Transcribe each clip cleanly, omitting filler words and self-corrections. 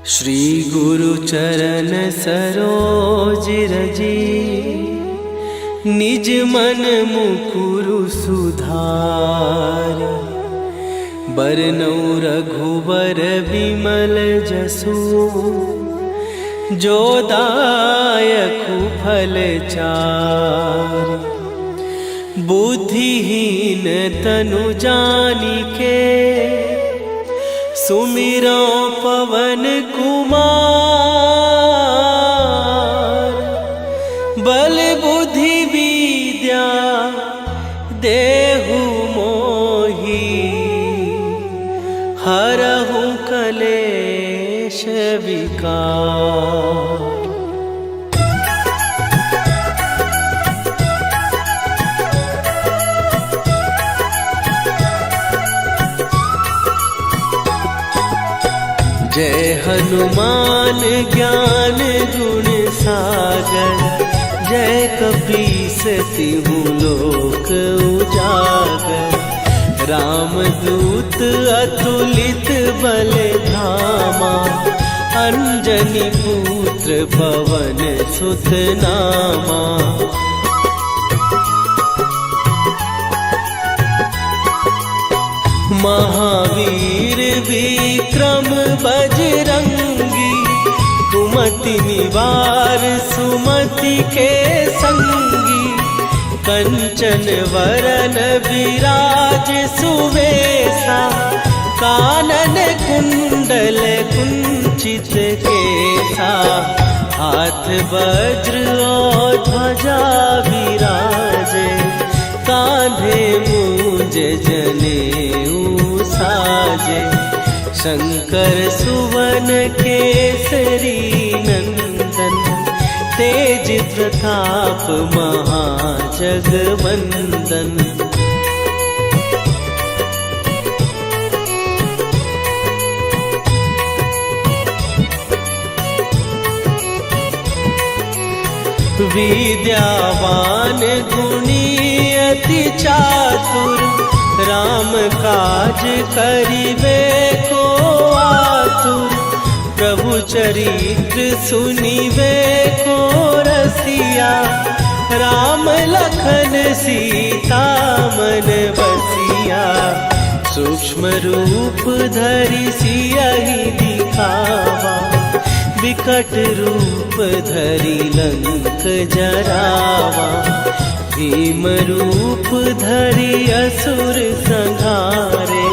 श्री गुरु चरण सरोज रजी, निज मन मुकुरु सुधार। बरनउँ रघुबर विमल जसु, जो दायकु फल चार। बुद्धिहीन तनु जानिके, सुमिरो पवन कुमार। बल बुद्धि विद्या देहु मोहि, हरहु कलेश विकार। जय हनुमान ज्ञान गुण सागर, जय कपीस तिहु लोक उजागर। रामदूत अतुलित बल धामा, अंजनी पुत्र पवन सुत नामा। महावीर विक्रम बजरंगी, कुमति निवार सुमति के संगी। कंचन वरन विराज सुवेशा, कानन कुंडल कुंचित केसा। हाथ वज्र और ध्वजा विराजे, कांधे मूंज जनेऊ साजे। शंकर सुवन केसरी नंदन, तेज प्रताप महाजगवंदन। विद्यावान गुणी अति चातुर, राम काज करिबे को आतुर। प्रभु चरित्र सुनिबे को रसिया, राम लखन सीता मन बसिया। सूक्ष्म रूप धरि सियहि दिखावा, विकट रूप धरि लंक जरावा। भीम रूप धरि असुर संहारे,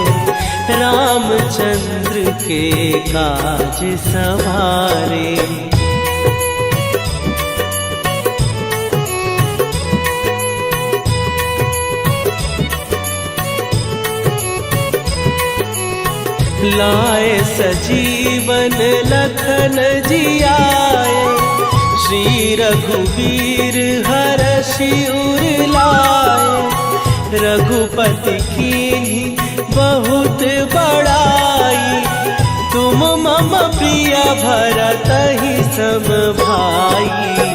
रामचंद्र के काज सवारे। लाए सजीवन लखन जियाए, श्री रघुवीर हरषि उर लाए। रघुपति कीन्ही बहुत बड़ाई, तुम मम प्रिय भरतहि सम भाई।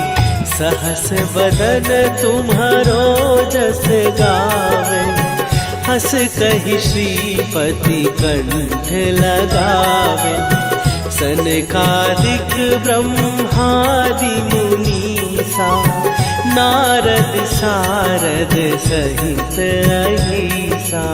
सहस बदन तुम्हरो जस गावे, हस कहि श्रीपति कंठ लगावे। सनकादिक ब्रह्मादि मुनीसा, नारद सारद सहित अहिसा।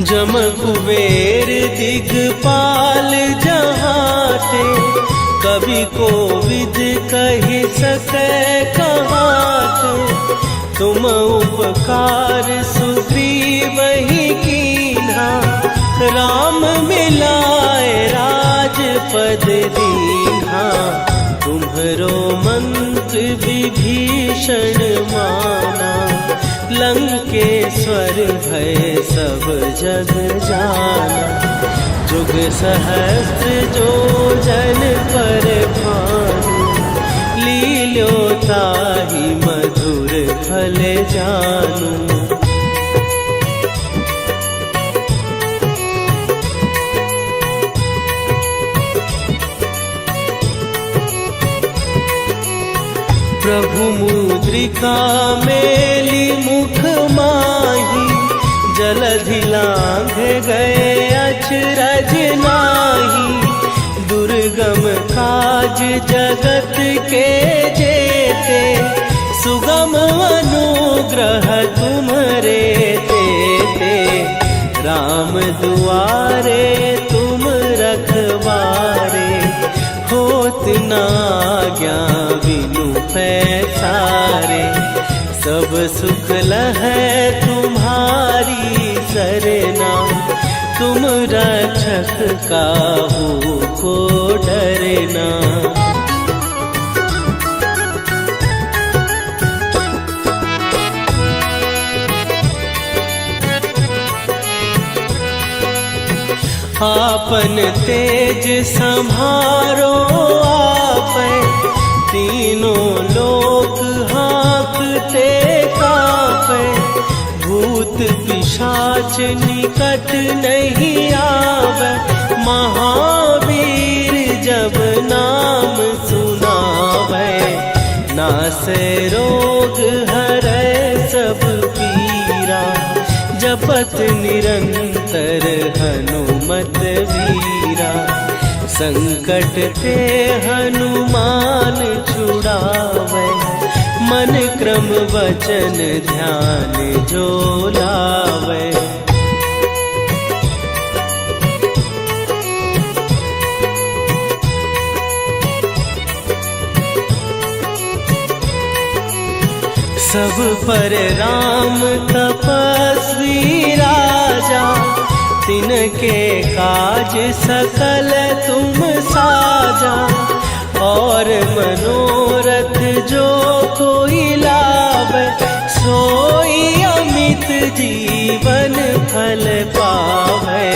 जम कुबेर दिगपाल जहाते, कवि कोविद कहि सकै कहाते। तुम उपकार सुग्रीवहि कीन्हा, राम मिलाए राजपद दीन्हा। तुम्हरो मंत्र विभीषण माना, लंकेश्वर भय सब जग जाना। जुग सहस्त्र जो जन पर भानु, लील्यो ताहि मधुर फल जानू। प्रभु मुद्रिका मेली मुख माही, जलधि लांघ गए अचरज नाही। दुर्गम काज जगत के जेते, सुगम अनुग्रह तुम्हारे देते। राम दुआरे तुम रखवारे, होत ना आज्ञा बिनु पैसारे। सब सुख लहै तुम्हारी सरना, तुम रक्षक काहू को डरना। आपन तेज संभारो आपै, तीनों लोक हाँकते कापै। भूत पिशाच निकट नहीं आवे, महावीर जब नाम सुनावे। नासै रोग हरै सब पीरा, जपत निरंतर हनुमत वीरा। संकट ते हनुमान छुड़ावे, मन क्रम वचन ध्यान जो लावे। सब पर राम तपस्वी राजा, तिनके काज सकल तुम साजा। और मनोरथ जो कोई लावे, सोई अमित जीवन फल पावे।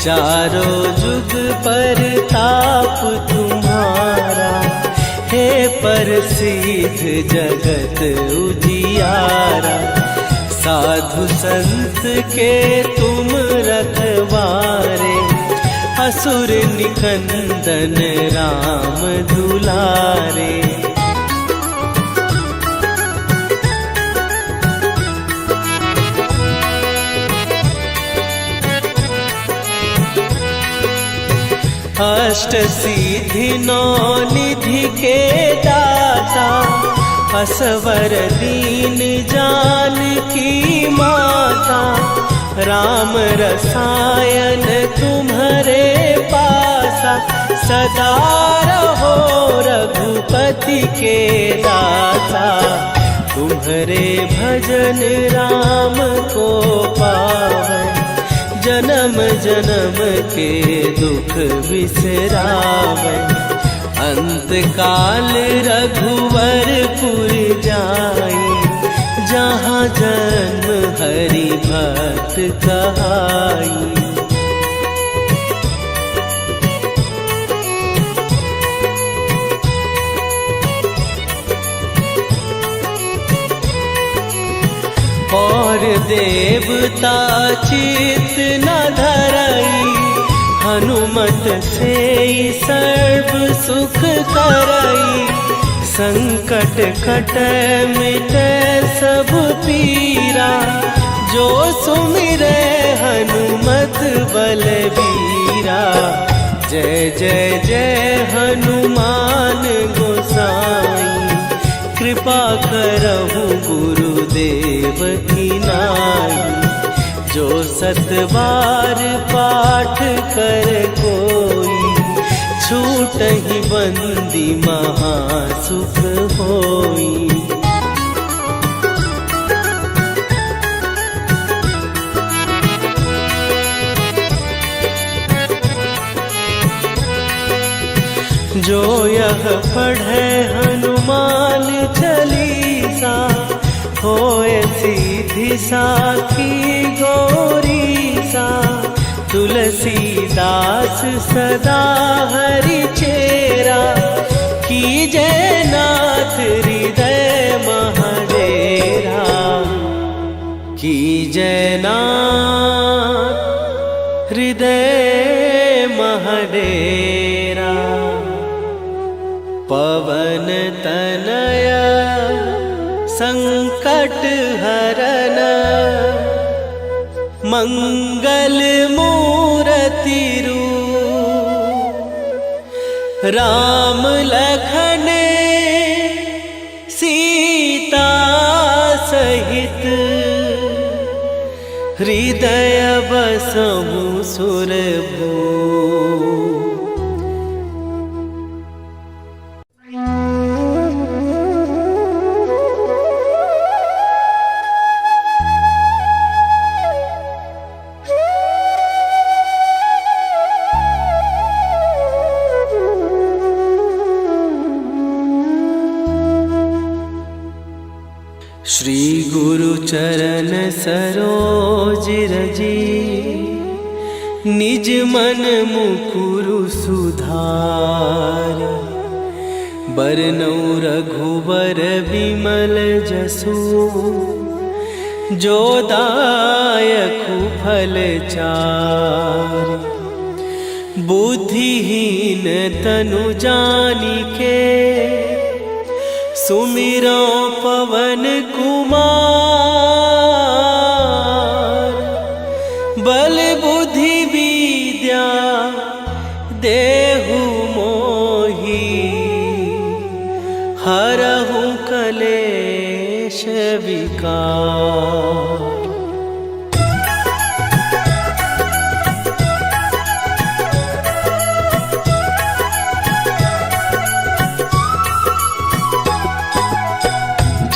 चारों जुग पर ताप तुम्हारा, हे प्रसिद्ध जगत उजियारा। साधु संत के तुम रखवारे, असुर निकंदन राम दुलारे। अष्ट सिद्धि नौ निधि के दाता, असवर दीन जानकी माता। राम रसायन तुम्हारे पासा, सदा रहो रघुपति के दासा। तुम्हारे भजन राम को पावे, जन्म जन्म के दुख बिसरावे। अंत काल रघुवरपुर जाई, जहाँ जन्म हरि भक्त कहाई। और देवता चित न धरई, हनुमत से सर्व सुख करई। संकट कटै मिटै सब पीरा, जो सुमिरै हनुमत बलबीरा। जय जय जय हनुमान गोसाई, कृपा करहु गुरुदेव की नाई। जो सत बार पाठ कर कोई, छूटहि बंदी महासुख होई। जो यह पढ़े हनुमान चालीसा, होए सीधी साखी गौरीसा। तुलसीदास सदा हरि चेरा, कीजय नाथ हृदय महडेरा। कीजय नाथ हृदय महडेरा। पवन तनया संकट हरन मंगल मूर्ति रूप राम लखन सीता सहित हृदय बसहु सुरभू। श्री गुरु चरण सरोज रजी निज मन मुकुरु सुधार। बरनउँ रघुबर विमल जसु जो दायकु फल चारि। बुद्धिहीन तनु जानिके सुमिरो पवन कुमार। बल बुद्धि विद्या देहु मोहि हरहु कलेश विकार।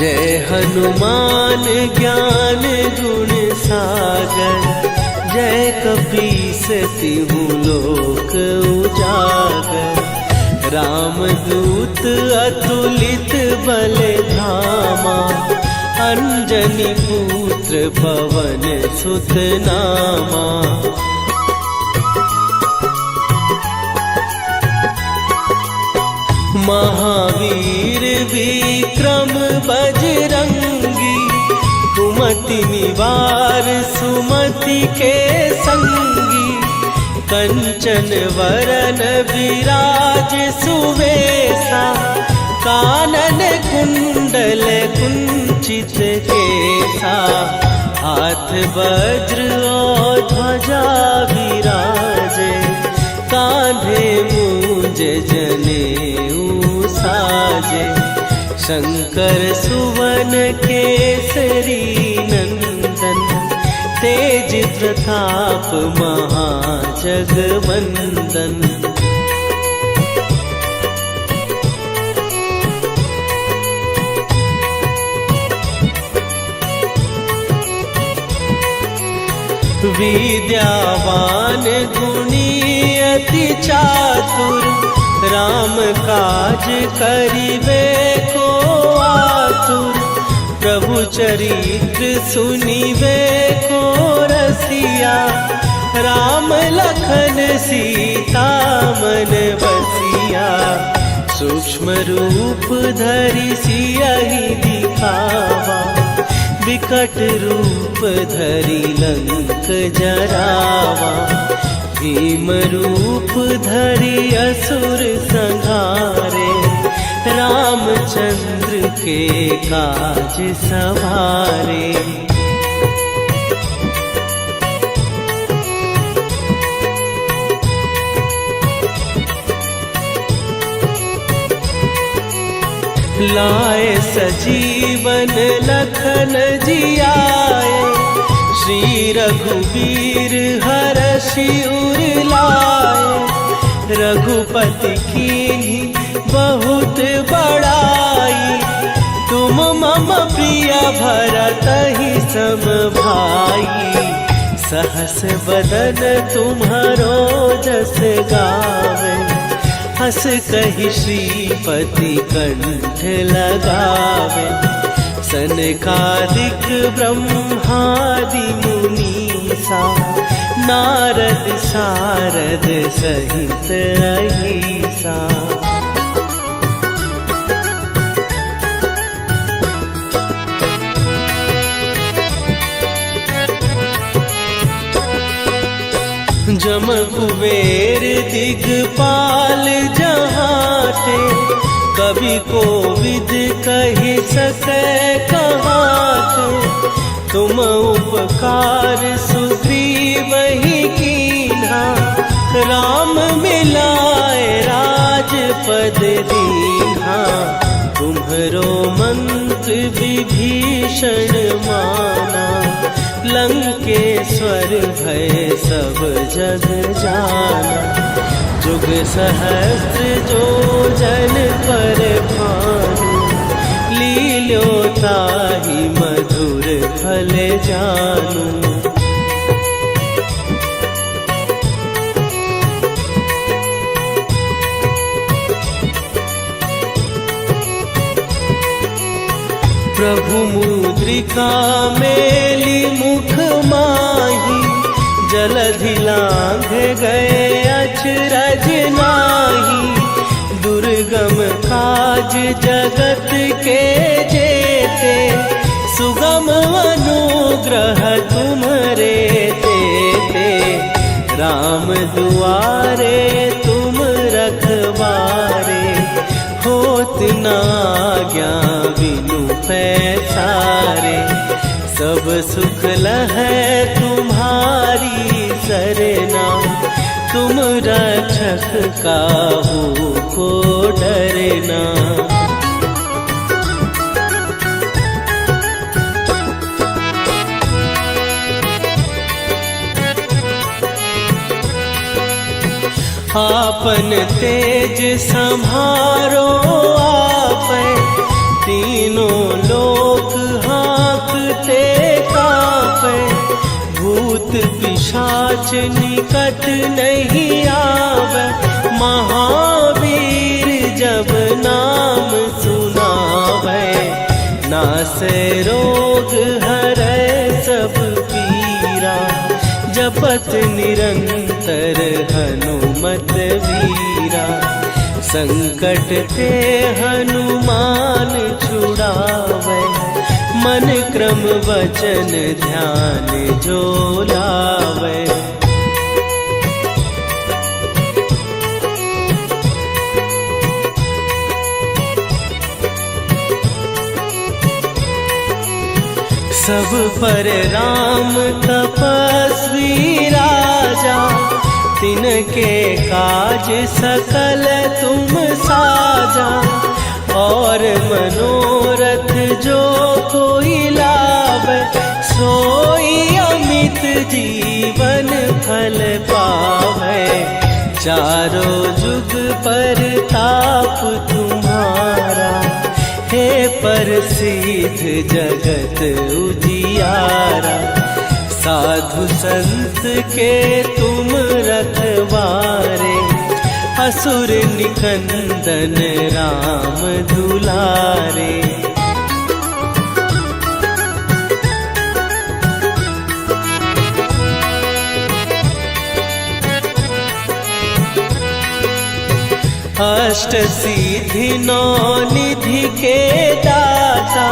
जय हनुमान ज्ञान गुण सागर। जय कपीस तिहु लोक उजागर। रामदूत अतुलित बल धामा। अंजनी पुत्र पवन सुत नामा। महावीर विक्रम बजरंगी। कुमति निवार सुमति के संगी। कंचन वरन विराज सुवेशा। कानन कुंडल कुंचित केसा। हाथ वज्र और ध्वजा विराजे। कांधे मूंज जनेऊ साजे। शंकर सुवन केसरी नंदन। तेज प्रताप महाजगवंदन। विद्यावान गुणी अति चातुर। राम काज करिबे को आतुर। प्रभु चरित्र सुनिबे को रसिया। राम लखन सीता मन बसिया। सूक्ष्म रूप धरि सियहि दिखावा। विकट रूप धरि लंक जरावा। भीम रूप धरि असुर संहारे। रामचंद्र के काज सवारे। लाए सजीवन लखन जियाए। श्री रघुबीर हरषि उर लाए। रघुपति कीन्ही बहुत बड़ाई। तुम मम प्रिय भरतहि सम भाई। सहस बदन तुम्हारो जस गावे। हस कहि श्रीपति कंठ लगावे। सनकादिक ब्रह्मादि मुनीसा। नारद सारद सहित अहिसा। जम कुबेर दिगपाल जहाँ ते। कवि को विद कही सके कहात, तुम उपकार सुग्रीव ही कीन्हा, राम मिलाए राजपद दीन्हा। तुम्हरो मंत्र विभीषण माना, लंकेश्वर भय सब जग जाना। जुग सहस्त्र जो जन पर भानु, लील्यो ताहि मधुर फल जानू। प्रभु मुद्रिका मेली मुख माही, जलधि लांघ गए अचरज नाही। दुर्गम काज जगत के जेते, सुगम अनुग्रह तुम्हरे तेते। राम दुआरे तुम रखवारे, होत न आज्ञा बिनु पैसारे। सब सुख लहै तुम्हारी सरना, तुम रक्षक काहू को डरना। आपन तेज संभारो आपै, तीनों लोक हाँकते कापै। भूत पिशाच निकट नहीं आवे, महावीर जब नाम सुनावे। नासै रोग हरै सब पीरा, जपत निरंतर हनुमत वीरा। संकट ते हनुमान छुड़ावे, मन क्रम वचन ध्यान जो लावे। सब पर राम तपस्वी राजा, तिनके काज सकल तुम साजा। और मनोरथ जो कोई लावे, सोई अमित जीवन फल पावे। चारों जुग पर ताप तुम्हारा, हे प्रसिद्ध जगत उजियारा। साधु संत के तुम रखवारे, असुर निकंदन राम दुलारे। अष्ट सिद्धि नौ निधि के दाता,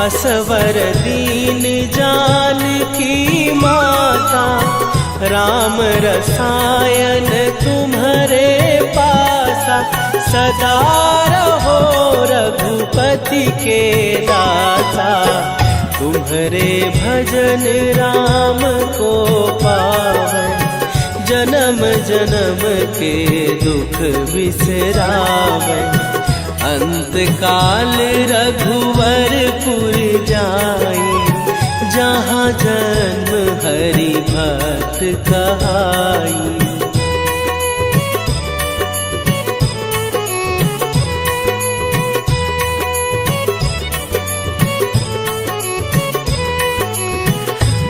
असवर दीन जानकी माता। राम रसायन तुम्हारे पासा, सदा रहो रघुपति के दासा। तुम्हारे भजन राम को पावै, जन्म जन्म के दुख बिसरावे। अंत काल रघुवरपुर जाई, जहाँ जन्म हरि भक्त कहाई।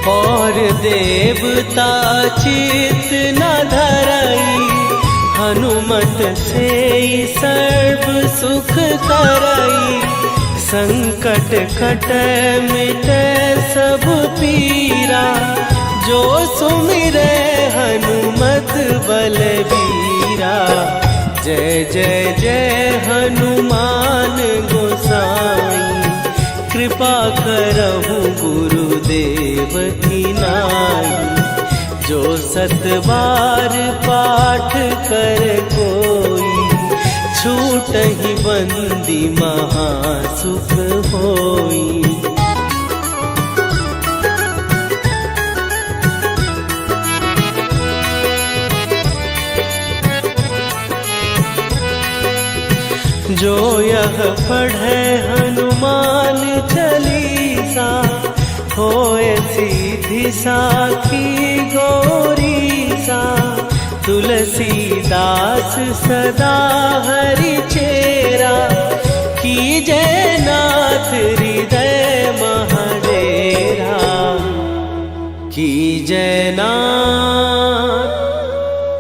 और देवता चित न धरई, हनुमत से सर्व सुख करई। संकट कट मिटे सब पीरा, जो सुमिरे हनुमत बलबीरा। जय जय जय हनुमान गोसाई, कृपा करहु गुरुदेव की नाई। जो सत बार पाठ कर कोई, छूट छूटहि बंदी महासुख होई। जो यह पढ़े हनुमान चालीसा, होए सीधी साखी गौरी सा। तुलसीदास सदा हरि चेरा, कीजय नाथ हृदय महडेरा। कीजय नाथ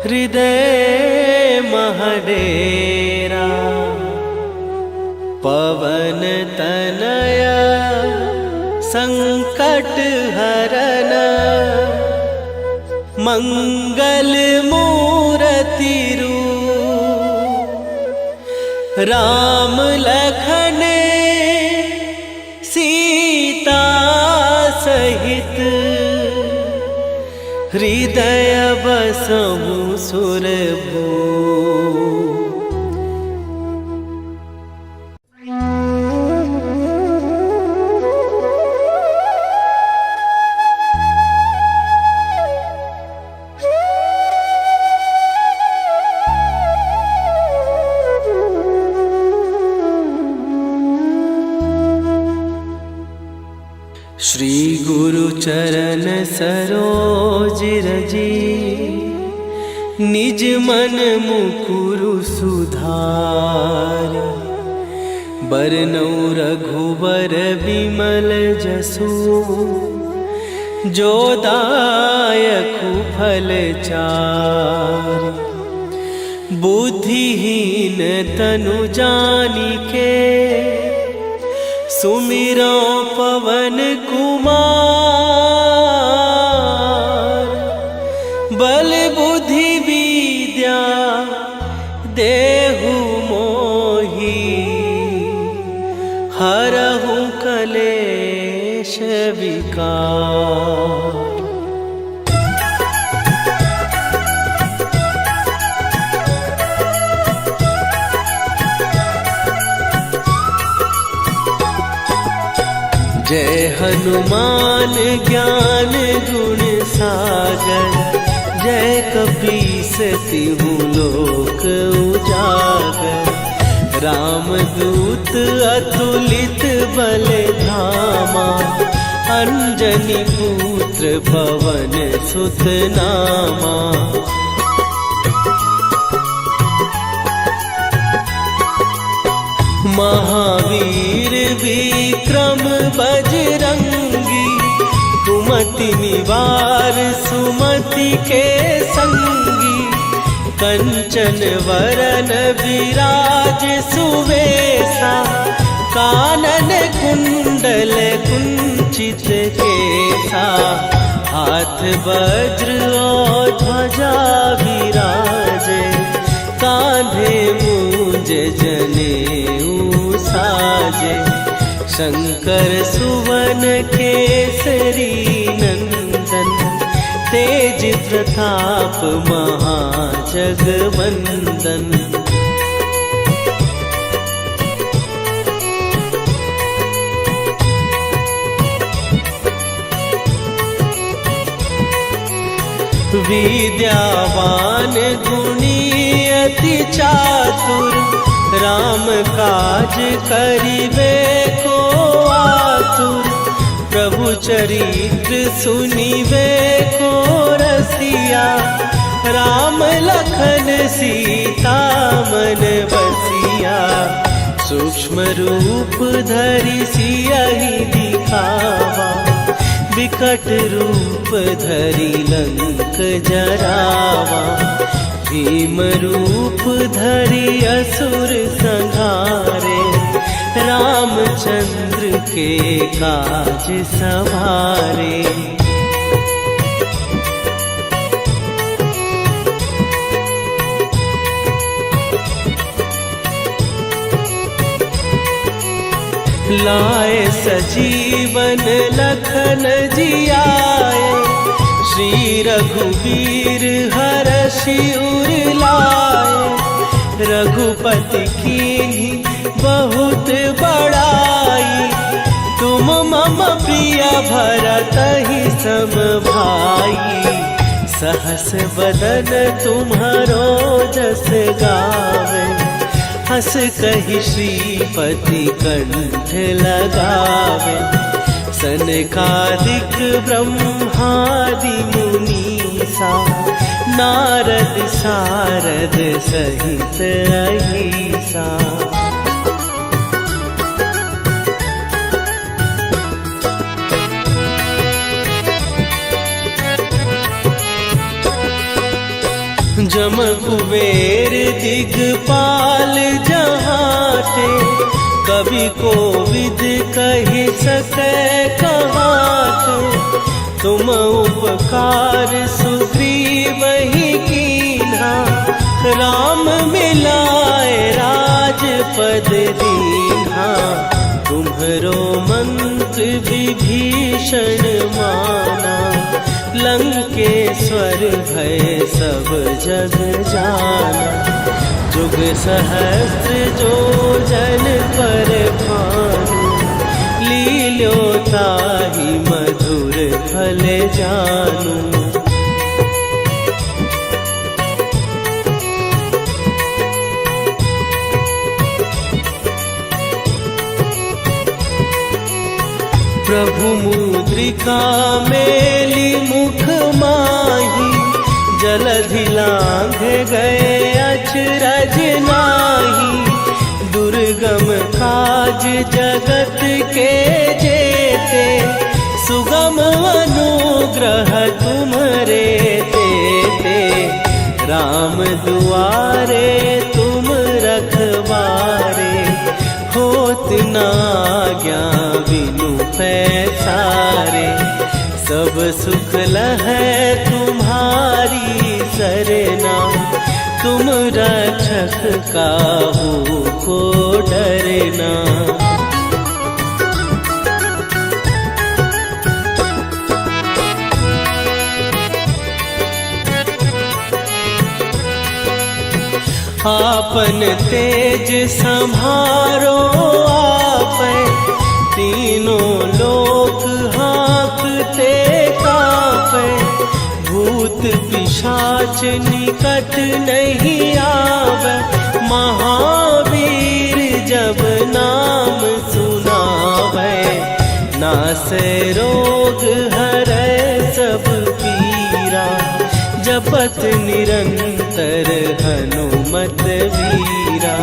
हृदय महडेरा। पवन तनय संकट हरन, मंगल मूरति रूप। राम लखन सीता सहित, हृदय बसहु सुरभूप। श्री गुरु चरण सरोज रजी, निज मन मुकुरु सुधार। बरनौ रघुबर बिमल जसु, जो दायकु फल चार। बुद्धिहीन तनु जानिके, सुमिरो पवन कुमार। बल बुद्धि विद्या देहु मोहि, हरहु कलेश विकार। जय हनुमान ज्ञान गुण सागर, जय कपीस तिहु लोक उजागर। रामदूत अतुलित बल धामा, अंजनी पुत्र पवन सुत नामा। महावीर विक्रम बजरंगी, कुमति निवार सुमति के संगी। कंचन वरन विराज सुवेशा, कानन कुंडल कुंचित केसा। हाथ वज्र और ध्वजा विराजे, कांधे मूंज जनेऊ साजे। शंकर सुवन केसरी नंदन, तेज प्रताप महाजगवंदन। विद्यावान गुणी अति चातुर, राम काज करिबे को आतुर। प्रभु चरित्र सुनिबे को रसिया, राम लखन सीता मन बसिया। सूक्ष्म रूप धरि सियहि दिखावा, विकट रूप धरि लंक जरावा। भीम रूप धरि असुर संहारे, रामचंद्र के काज सवारे। लाए सजीवन लखन जियाए, श्री रघुवीर हरषि उर लाए। रघुपति कीन्ही बहुत बड़ाई। तुम मम प्रिय भरत ही सम भाई। सहस बदन तुम्हारो जस गावे, हस कहि श्रीपति कंठ लगावे। सनकादिक ब्रह्मादि मुनीसा, नारद सारद सहित अहिसा। जम कुबेर दिगपाल जहाते, कवि कोविद कहि सकै कहाते। तुम उपकार सुग्रीव ही कीन्हा, राम मिलाए राजपद दीन्हा। तुम्हरो मंत्र विभीषण माना, लंकेश्वर भय सब जग जाना। जुग सहस्त्र जो जन पर भानु, लील्यो ताहि मधुर फल जानू। प्रभु मुद्रिका मेली मुख माही, जलधि लांघ गए अचरज नाही। दुर्गम काज जगत के जेते, सुगम अनुग्रह तुम्हरे तेते। राम दुआरे तुम रखवारे, होत न आज्ञा बिनु पैसारे। सब सुख लहै तुम्हारी सरना, तुम रक्षक काहू को डरना। आपन तेज सम्हारो आपै, तीनों लोक हाँकते कापै। भूत पिशाच निकट नहीं आवे, महावीर जब नाम सुनावे। नासै रोग हरै सब पीरा, जपत निरंतर हनुमत वीरा।